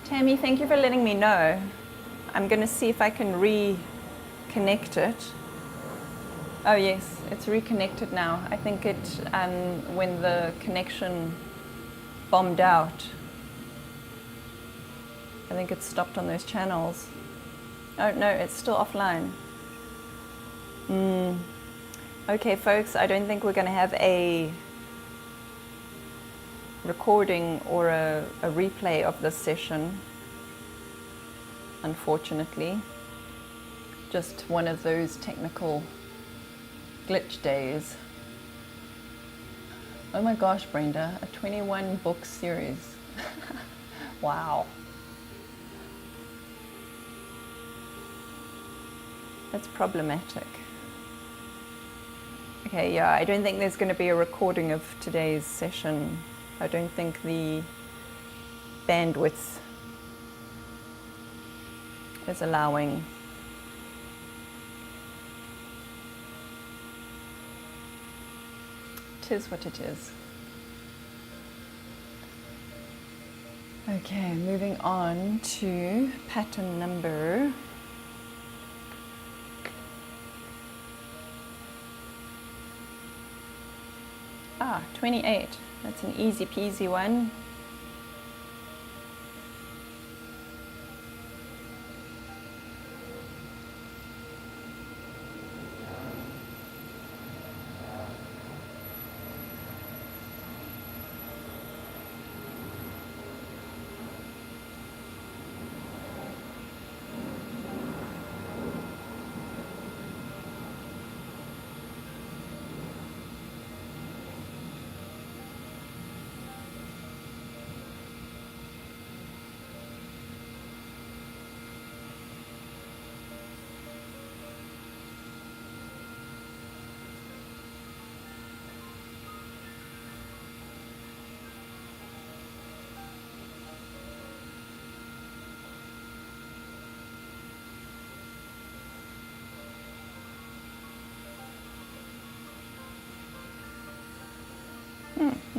Tammy, thank you for letting me know. I'm going to see if I can reconnect it. Oh yes, it's reconnected now. I think it, when the connection bombed out, I think it stopped on those channels. Oh no, it's still offline. Okay folks, I don't think we're going to have a recording or a replay of this session, unfortunately. Just one of those technical glitch days. Oh my gosh, Brenda, a 21 book series. Wow. That's problematic. Okay, yeah, I don't think there's going to be a recording of today's session. I don't think the bandwidth is allowing. It is what it is. Okay, moving on to pattern number 28. That's an easy peasy one.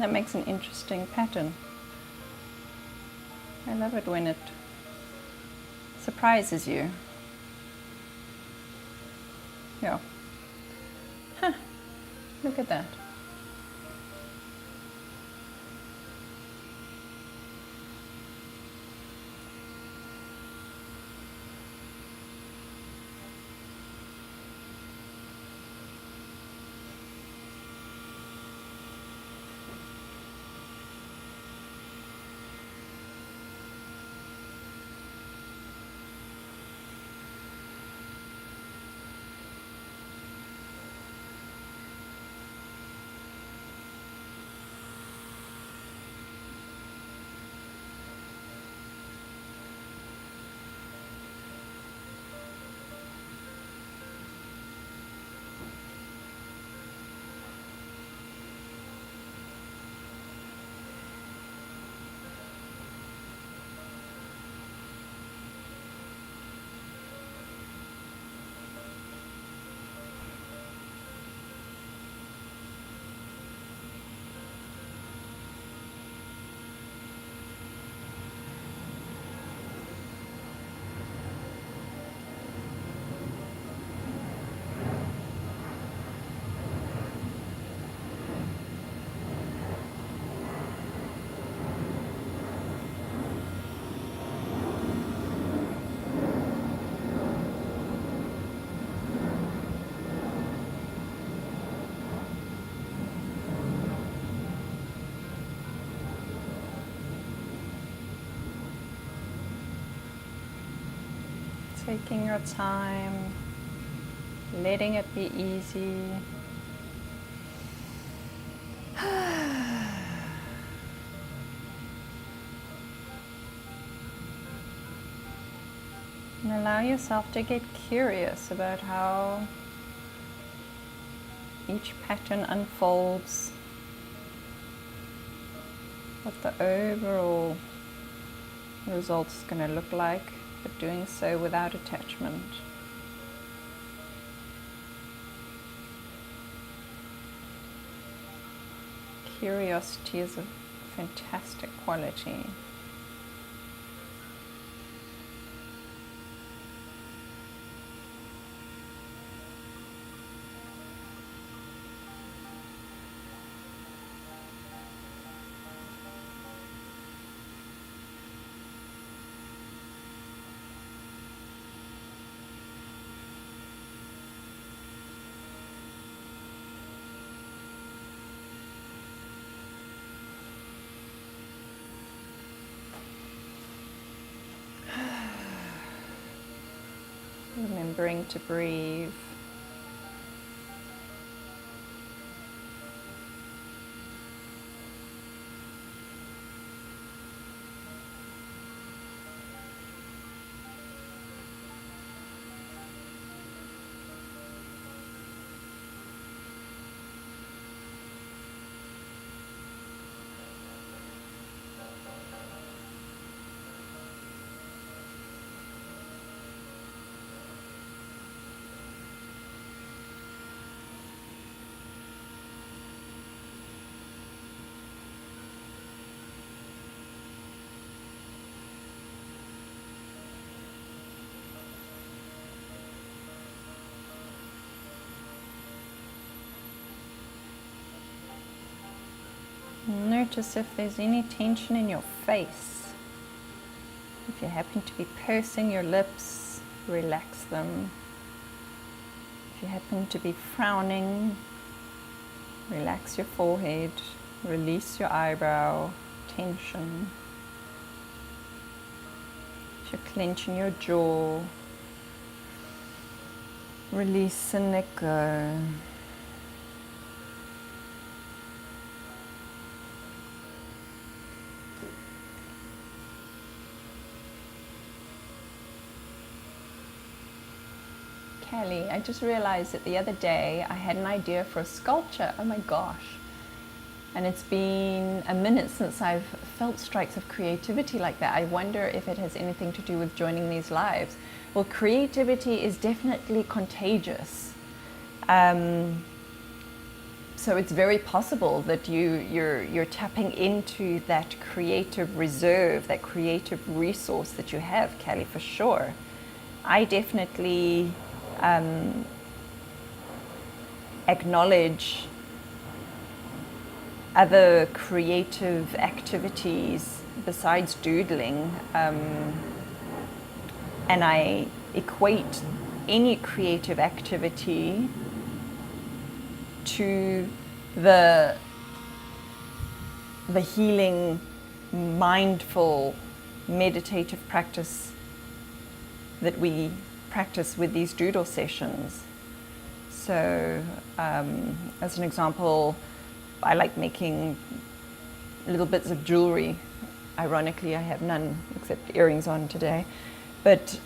That makes an interesting pattern. I love it when it surprises you. Yeah. Huh. Look at that. Taking your time, letting it be easy. And allow yourself to get curious about how each pattern unfolds, what the overall result is going to look like, but doing so without attachment. Curiosity is a fantastic quality. Remembering to breathe. Notice if there's any tension in your face. If you happen to be pursing your lips, relax them. If you happen to be frowning, relax your forehead, release your eyebrow tension. If you're clenching your jaw, release and let go. Kelly, I just realized that the other day I had an idea for a sculpture. Oh my gosh. And it's been a minute since I've felt strikes of creativity like that. I wonder if it has anything to do with joining these lives. Well, creativity is definitely contagious. So it's very possible that you're tapping into that creative reserve, that creative resource that you have, Kelly, for sure. I definitely acknowledge other creative activities besides doodling, and I equate any creative activity to the healing, mindful, meditative practice that we practice with these doodle sessions. So as an example, I like making little bits of jewelry. Ironically, I have none except earrings on today. But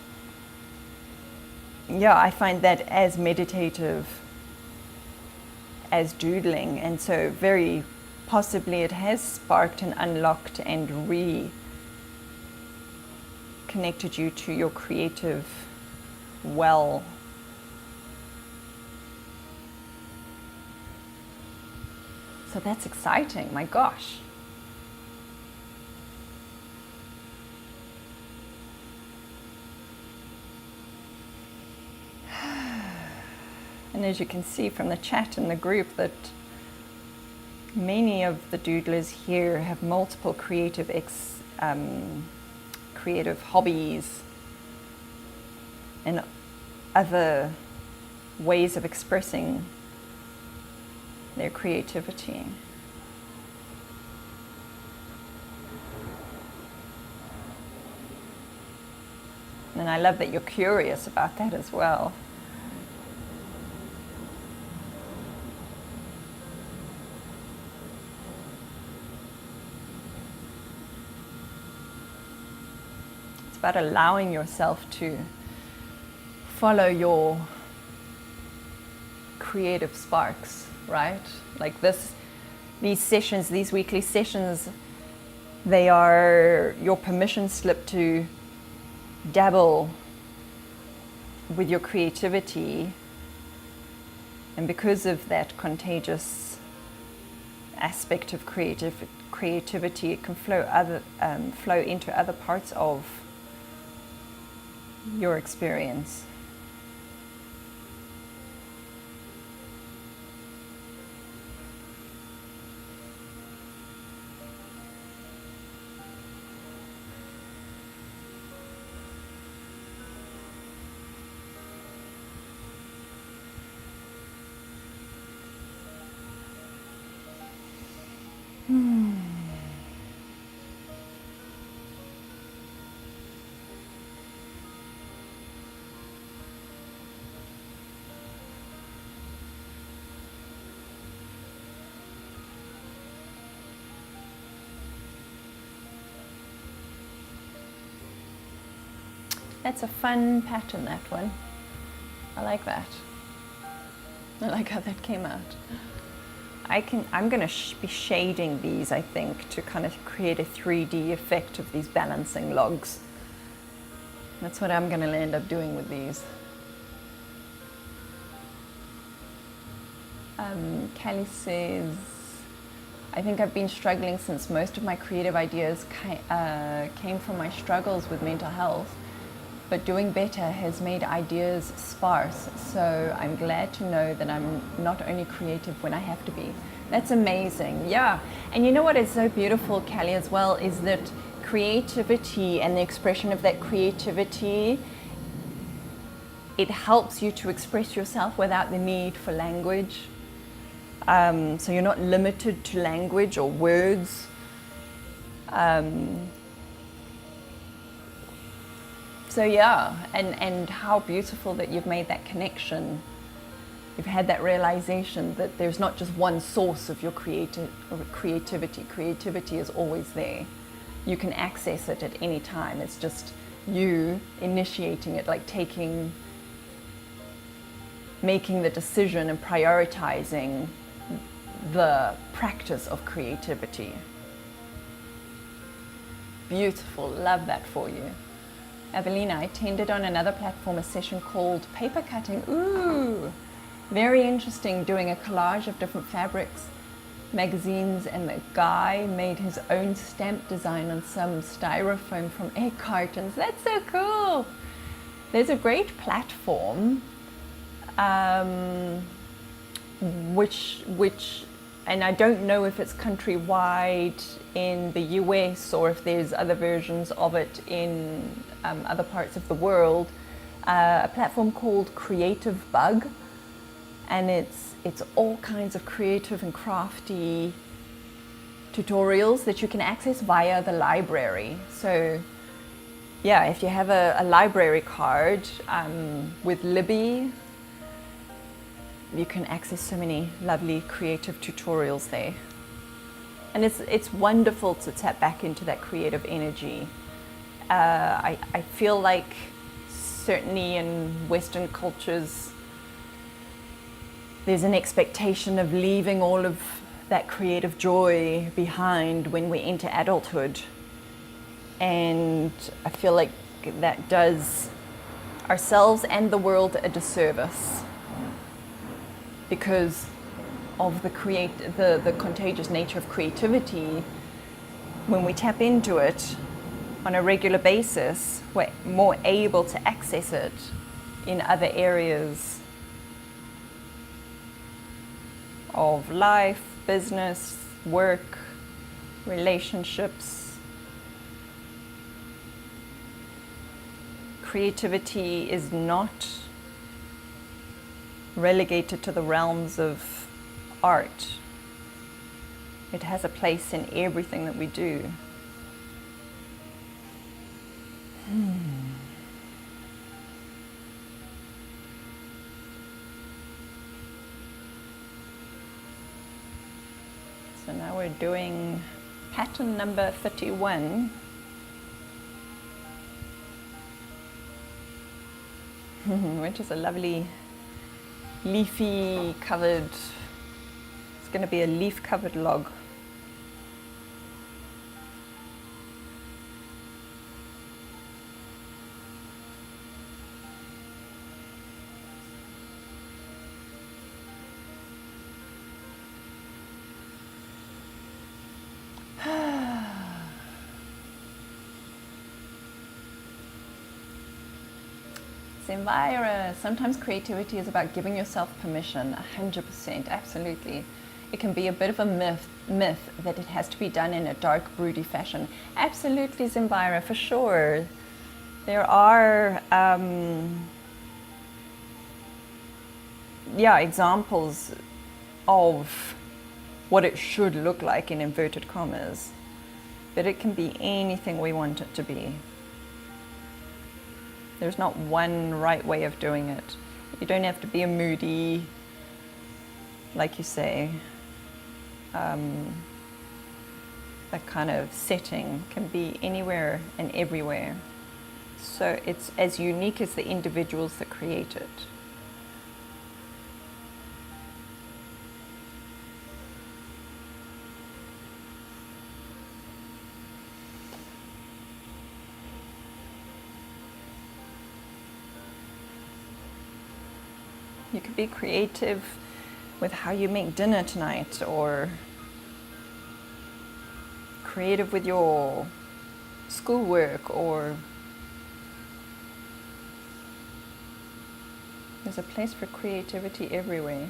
yeah, I find that as meditative as doodling, and so very possibly it has sparked and unlocked and reconnected you to your creative well. So that's exciting, my gosh. And as you can see from the chat in the group, that many of the doodlers here have multiple creative hobbies and other ways of expressing their creativity. And I love that you're curious about that as well. It's about allowing yourself to follow your creative sparks, right? Like these sessions, these weekly sessions, they are your permission slip to dabble with your creativity. And because of that contagious aspect of creativity. It can flow into other parts of your experience. That's a fun pattern, that one. I like that. I like how that came out. I'm going to be shading these, I think, to kind of create a 3D effect of these balancing logs. That's what I'm going to end up doing with these. Callie says, I think I've been struggling since most of my creative ideas came from my struggles with mental health, but doing better has made ideas sparse, so I'm glad to know that I'm not only creative when I have to be. That's amazing, yeah. And you know what is so beautiful, Callie, as well, is that creativity and the expression of that creativity, it helps you to express yourself without the need for language. So you're not limited to language or words. So yeah, and how beautiful that you've made that connection. You've had that realization that there's not just one source of your creativity. Creativity is always there. You can access it at any time. It's just you initiating it, like making the decision and prioritizing the practice of creativity. Beautiful, love that for you. Evelina, I attended on another platform a session called paper cutting. Ooh, very interesting, doing a collage of different fabrics, magazines, and the guy made his own stamp design on some styrofoam from egg cartons. That's so cool. There's a great platform which and I don't know if it's countrywide in the US or if there's other versions of it in other parts of the world, a platform called Creative Bug, and it's all kinds of creative and crafty tutorials that you can access via the library. So yeah, if you have a library card with Libby, you can access so many lovely creative tutorials there. And it's wonderful to tap back into that creative energy. I feel like certainly in Western cultures, there's an expectation of leaving all of that creative joy behind when we enter adulthood. And I feel like that does ourselves and the world a disservice, because of the contagious nature of creativity. When we tap into it on a regular basis, we're more able to access it in other areas of life, business, work, relationships. Creativity is not relegated to the realms of art. It has a place in everything that we do. So now we're doing pattern number 31. Which is a lovely leafy covered, it's going to be a leaf covered log. Elvira, sometimes creativity is about giving yourself permission. 100%, absolutely. It can be a bit of a myth that it has to be done in a dark, broody fashion. Absolutely, Zimbira, for sure. There are examples of what it should look like in inverted commas, but it can be anything we want it to be. There's not one right way of doing it. You don't have to be a moody, like you say. That kind of setting can be anywhere and everywhere. So it's as unique as the individuals that create it. You could be creative with how you make dinner tonight, or creative with your schoolwork, or there's a place for creativity everywhere.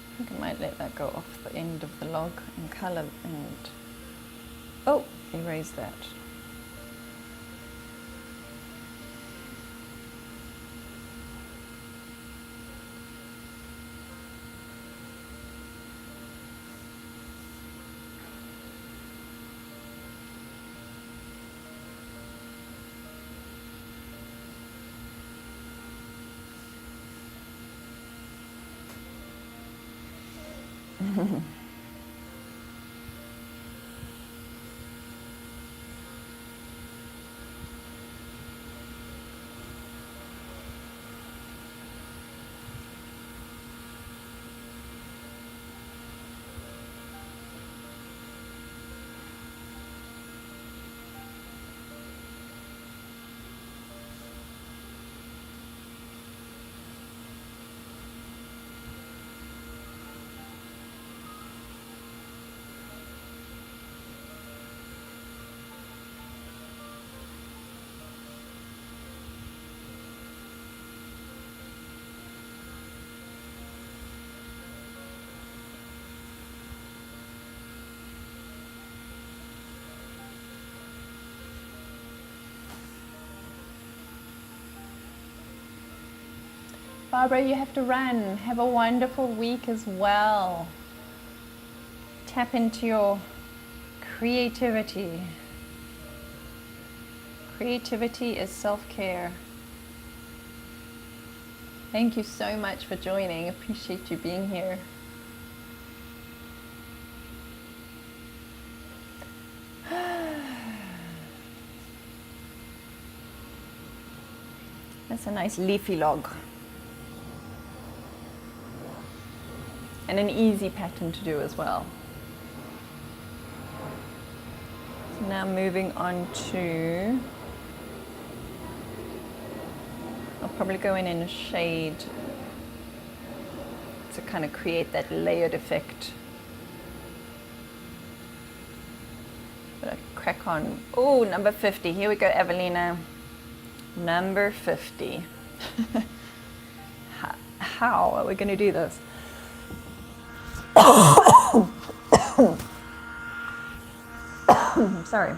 I think I might let that go off the end of the log and colour and... Oh, erase that. Barbara, you have to run. Have a wonderful week as well. Tap into your creativity. Creativity is self-care. Thank you so much for joining. Appreciate you being here. That's a nice leafy log. And an easy pattern to do as well. So now moving on to, I'll probably go in a shade to kind of create that layered effect. But I crack on. Oh, number 50. Here we go, Evelina. Number 50. How are we going to do this? Sorry.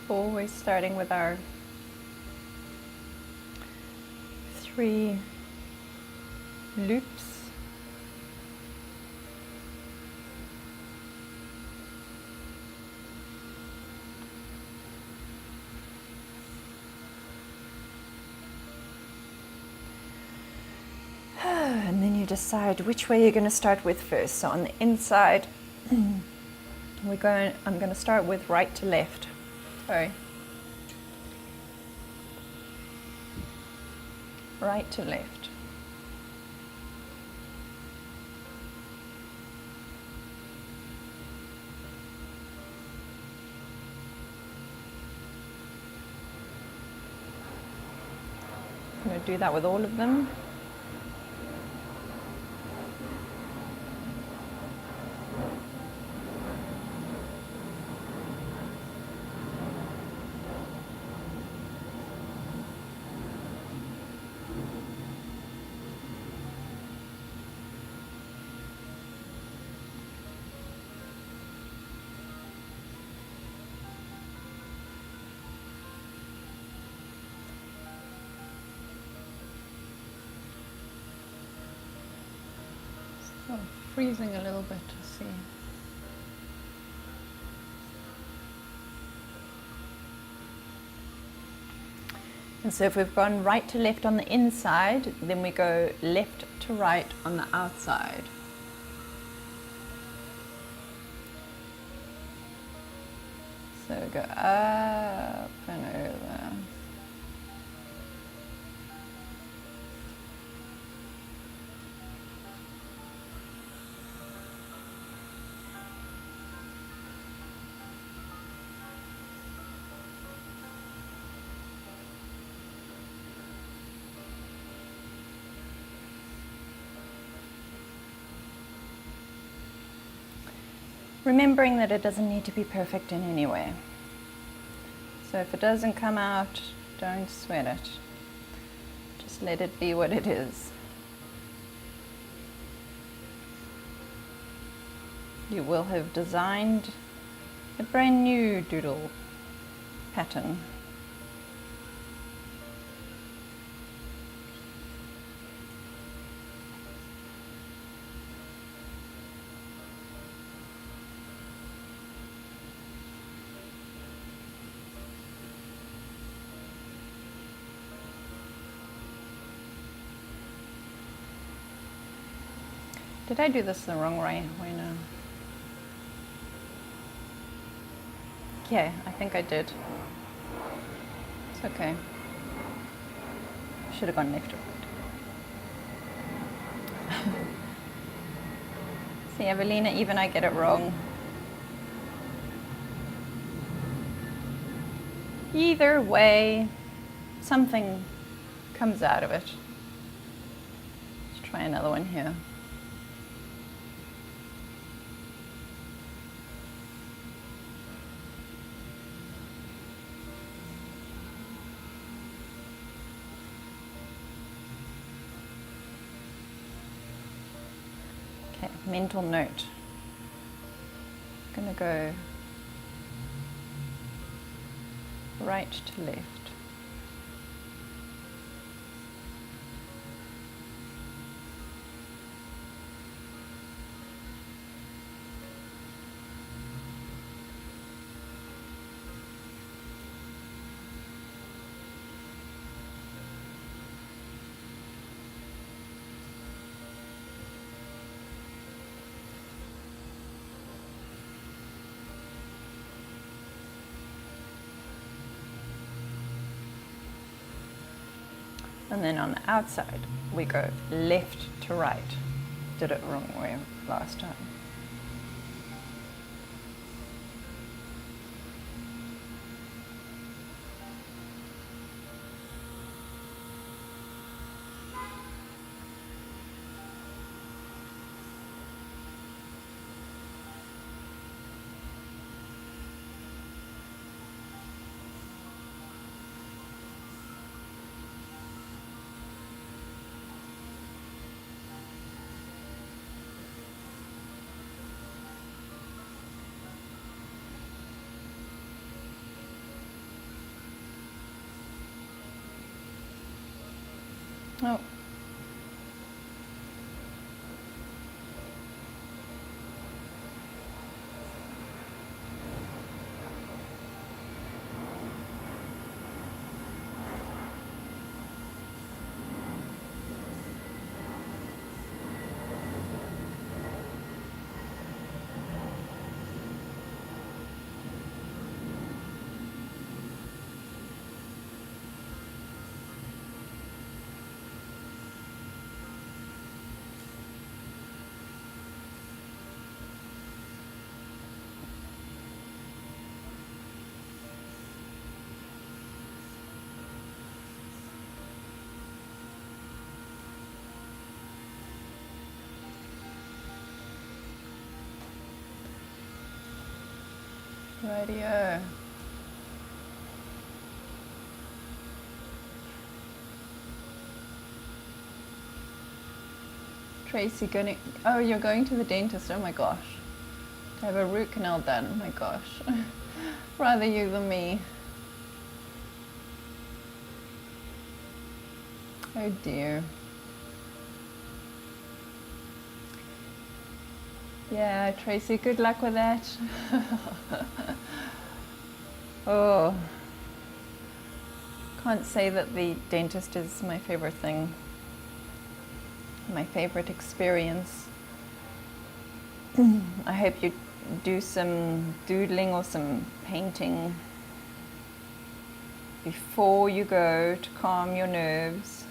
Always starting with our 3 loops. decide which way you're going to start with first. So on the inside, I'm going to start with right to left. Sorry. Right to left. I'm going to do that with all of them. Oh, freezing a little bit to see. And so if we've gone right to left on the inside, then we go left to right on the outside. So go up and over. Remembering that it doesn't need to be perfect in any way. So if it doesn't come out, don't sweat it. Just let it be what it is. You will have designed a brand new doodle pattern. Did I do this the wrong way now? Yeah, I think I did. It's okay. Should have gone left or right. See, Evelina, even I get it wrong. Either way, something comes out of it. Let's try another one here. Okay, mental note. I'm going to go right to left. And then on the outside, we go left to right. Did it wrong way last time. Oh. Radio. Tracy, oh, you're going to the dentist. Oh my gosh. To have a root canal done. Oh my gosh. Rather you than me. Oh dear. Yeah, Tracy, good luck with that. Oh. Can't say that the dentist is my favorite thing. My favorite experience. I hope you do some doodling or some painting before you go to calm your nerves.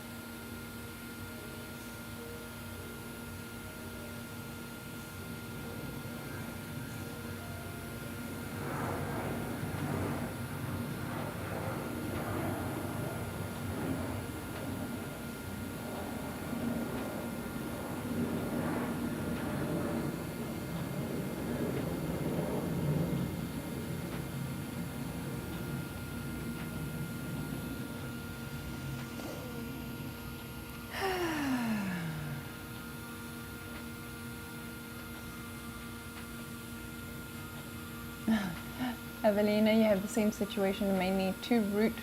Evelina, you have the same situation. You may need 2 root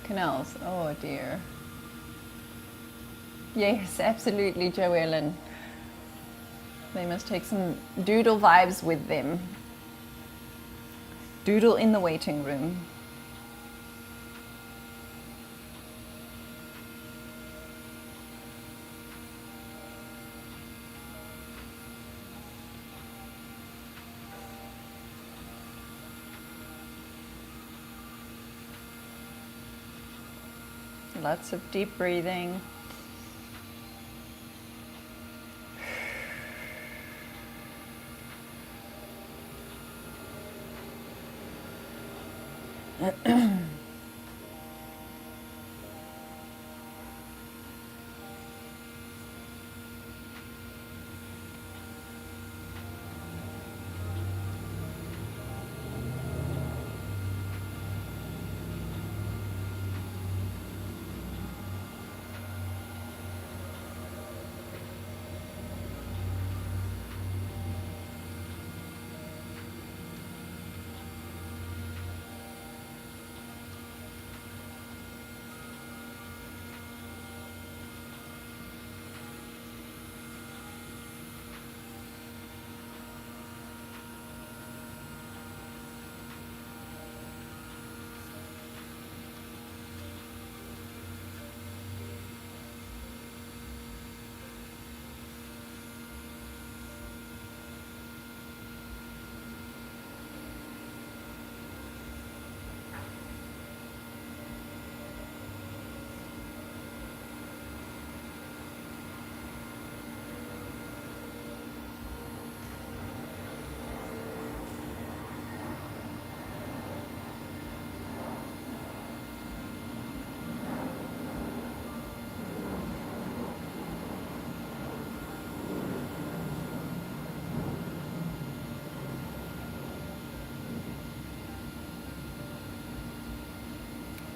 canals. Oh dear. Yes, absolutely, Joellen. They must take some doodle vibes with them. Doodle in the waiting room. Lots of deep breathing.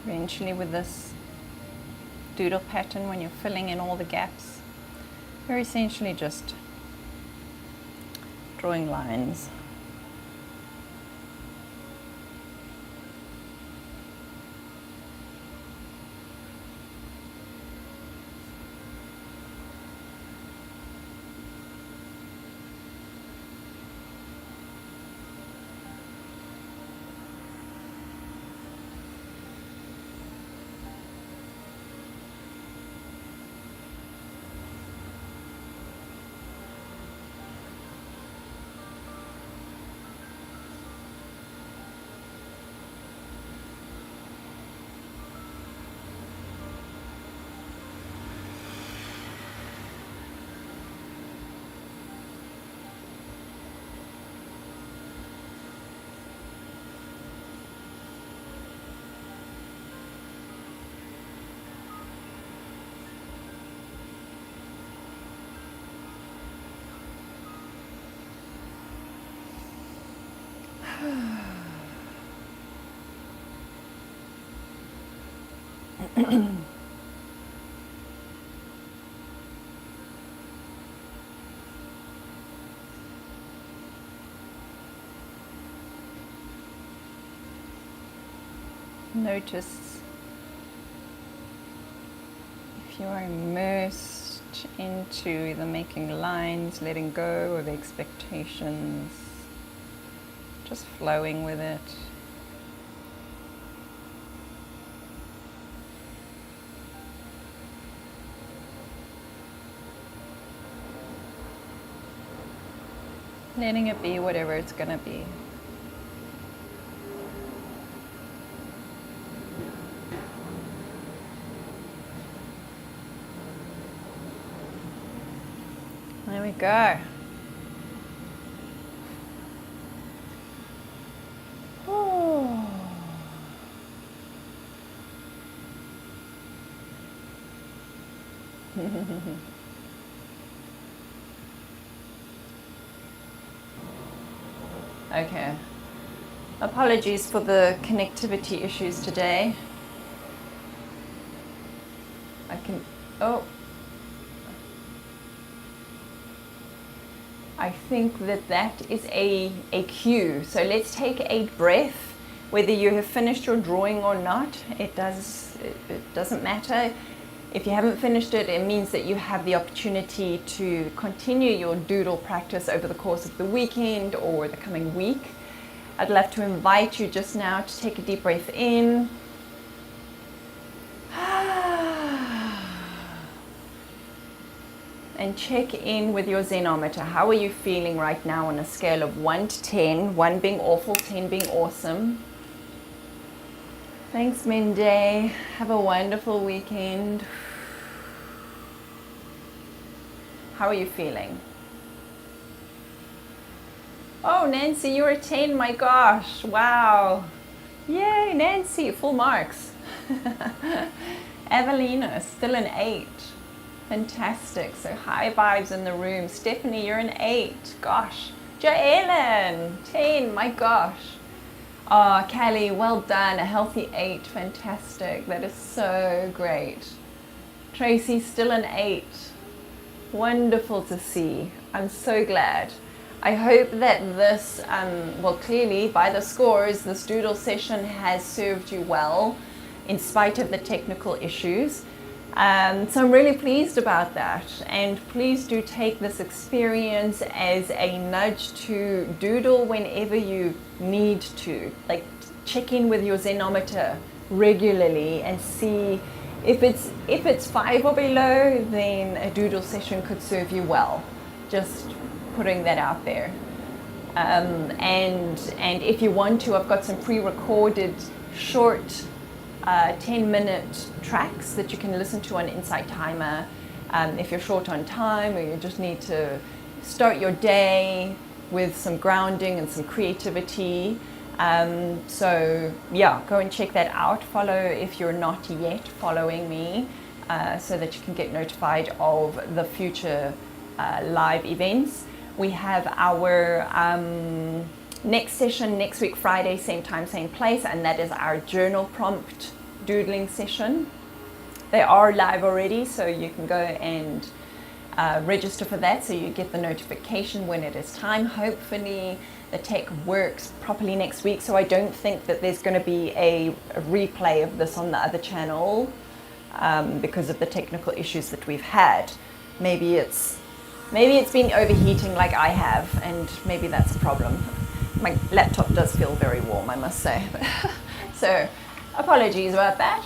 Eventually, with this doodle pattern, when you're filling in all the gaps, you're essentially just drawing lines. Notice if you are immersed into the making lines, letting go of expectations, just flowing with it. Letting it be whatever it's going to be. There we go. Oh. Okay. Apologies for the connectivity issues today. I think that is a cue. So let's take 8 breaths. Whether you have finished your drawing or not, it doesn't matter. If you haven't finished it, it means that you have the opportunity to continue your doodle practice over the course of the weekend or the coming week. I'd love to invite you just now to take a deep breath in. And check in with your Zenometer. How are you feeling right now on a scale of 1 to 10? 1 being awful, 10 being awesome. Thanks, Minday. Have a wonderful weekend. How are you feeling? Oh, Nancy, you're a 10. My gosh. Wow. Yay, Nancy. Full marks. Evelina, still an 8. Fantastic. So high vibes in the room. Stephanie, you're an 8. Gosh. Jaelen, 10. My gosh. Oh, Kelly, well done. A healthy 8. Fantastic. That is so great. Tracy, still an 8. Wonderful to see. I'm so glad. I hope that this, well, clearly by the scores, this doodle session has served you well in spite of the technical issues. So I'm really pleased about that, and please do take this experience as a nudge to doodle whenever you need to. Like, check in with your Zenometer regularly and see if it's 5 or below, then a doodle session could serve you well. Just putting that out there. And if you want to, I've got some pre-recorded short 10-minute tracks that you can listen to on Insight Timer if you're short on time or you just need to start your day with some grounding and some creativity. So yeah, go and check that out. Follow if you're not yet following me so that you can get notified of the future live events. We have our next session next week, Friday, same time, same place, and that is our journal prompt doodling session. They are live already, so you can go and register for that so you get the notification when it is time. Hopefully the tech works properly next week, so I don't think that there's going to be a replay of this on the other channel because of the technical issues that we've had. Maybe it's been overheating like I have, and maybe that's a problem. My laptop does feel very warm, I must say. So apologies about that.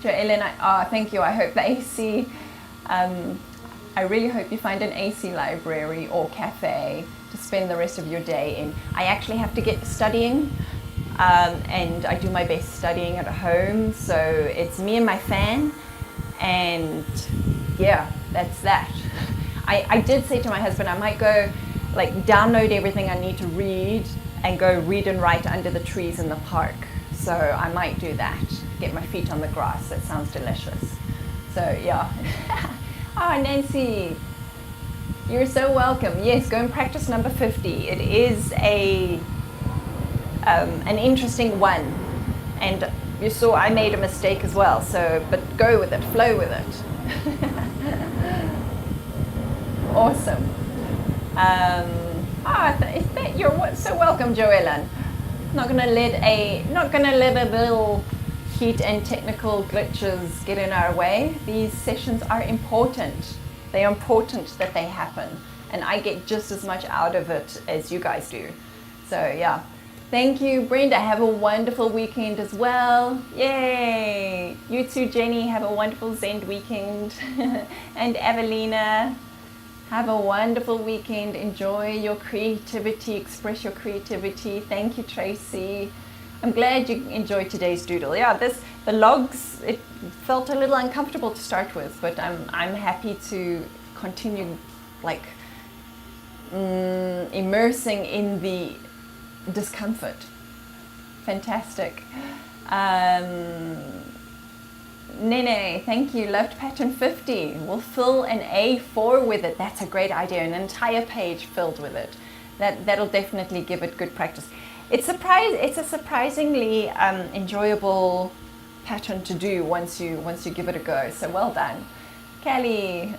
Joellen, thank you. I hope the AC, I really hope you find an AC library or cafe to spend the rest of your day in. I actually have to get studying, and I do my best studying at home. So it's me and my fan, and yeah, that's that. I did say to my husband, I might go like download everything I need to read and go read and write under the trees in the park. So I might do that, get my feet on the grass. That sounds delicious. So yeah. Oh, Nancy, you're so welcome. Yes, go and practice number 50. It is an interesting one. And you saw I made a mistake as well, so, but go with it, flow with it. Awesome. You're so welcome, Joellen. Not gonna let a little heat and technical glitches get in our way. These sessions are important. They are important that they happen, and I get just as much out of it as you guys do. So yeah, thank you, Brenda. Have a wonderful weekend as well. Yay! You too, Jenny. Have a wonderful Zen weekend. And Evelina, have a wonderful weekend. Enjoy your creativity. Express your creativity. Thank you, Tracy. I'm glad you enjoyed today's doodle. Yeah, the logs, it felt a little uncomfortable to start with, but I'm happy to continue like immersing in the discomfort. Fantastic. Nene, thank you. Loved pattern 50. We'll fill an A4 with it. That's a great idea. An entire page filled with it. That'll definitely give it good practice. It's a surprisingly enjoyable pattern to do once you give it a go. So well done, Kelly.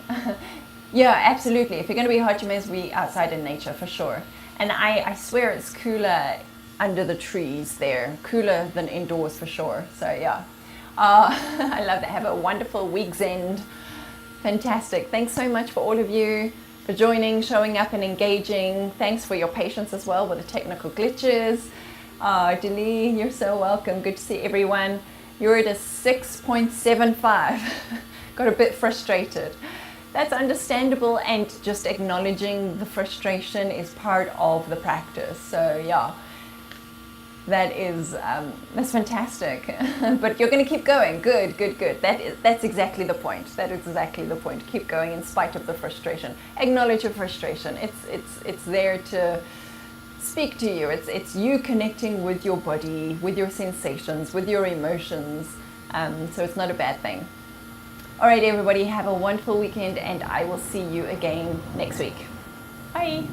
Yeah, absolutely. If you're going to be hot, you may as well be outside in nature for sure. And I swear it's cooler under the trees there, cooler than indoors for sure. So yeah, I love that. Have a wonderful week's end. Fantastic. Thanks so much for all of you for joining, showing up and engaging. Thanks for your patience as well with the technical glitches. Delee, you're so welcome. Good to see everyone. You're at a 6.75. Got a bit frustrated. That's understandable, and just acknowledging the frustration is part of the practice. So yeah, that's fantastic. But you're going to keep going. Good. That's exactly the point. That is exactly the point. Keep going in spite of the frustration. Acknowledge your frustration. It's there to speak to you. It's you connecting with your body, with your sensations, with your emotions. So it's not a bad thing. All right, everybody, have a wonderful weekend, and I will see you again next week. Bye.